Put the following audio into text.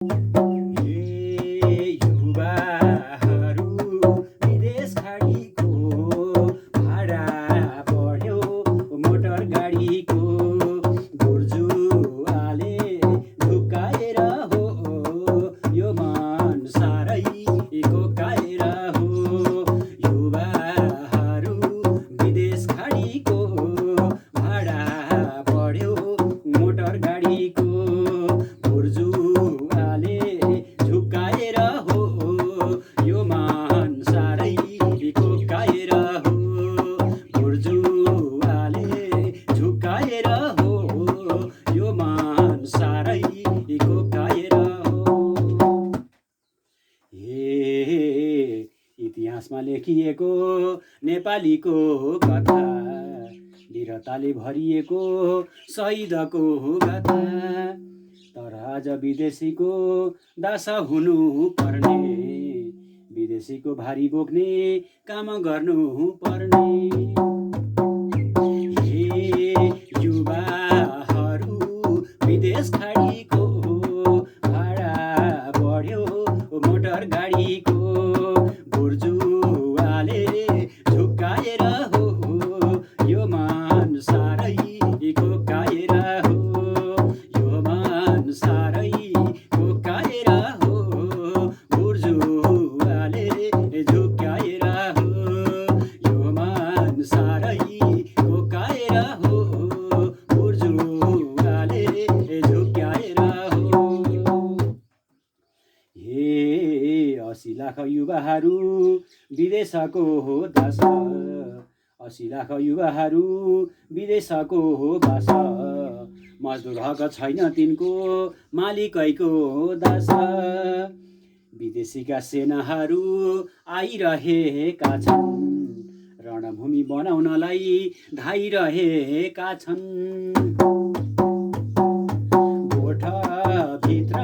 युवाहरू विदेश खाडीको भाडा बढ्यो मोटर गाडीको बुर्जुवाले झुक्काएर हो यो मन साह्रै कोकाएर हो युवाहरू विदेश खाडीको भाडा बढ्यो मोटर गाडीको बुर्जुवाले झुक्काएर हो यो मान साह्रै कोकाएर हो बुर्जुवाले झुक्काएर हो यो मान साह्रै कोकाएर हो। इतिहासमा लेखिएको नेपालीको कथा वीरताले भरिएको शहीदको गाथा तर आज विदेशीको दास हुनु पर्ने विदेशीको भारी बोक्ने काम गर्नु पर्ने युवाहरू विदेश खाडीको भाडा बढ्यो मोटर गाडीको बुर्जुवाले झुक्काएर हो यो मान साह्रै कोकाएर हो यो मान साह्रै कोकाएर हो बुर्जुवाले झुक्काएर हो यो मान साह्रै कोकाएर हो बुर्जुवाले झुक्काएर हो। 80 लाख युवाहरू विदेशको हो दास 80 लाख युवाहरू विदेशको हो बास मजदुर हक छैन तिनको मालिकैको दास विदेशीका सेनाहरू आइरहेका छन् रणभूमि बनाउनलाई धाइरहेका छन् गोठभित्र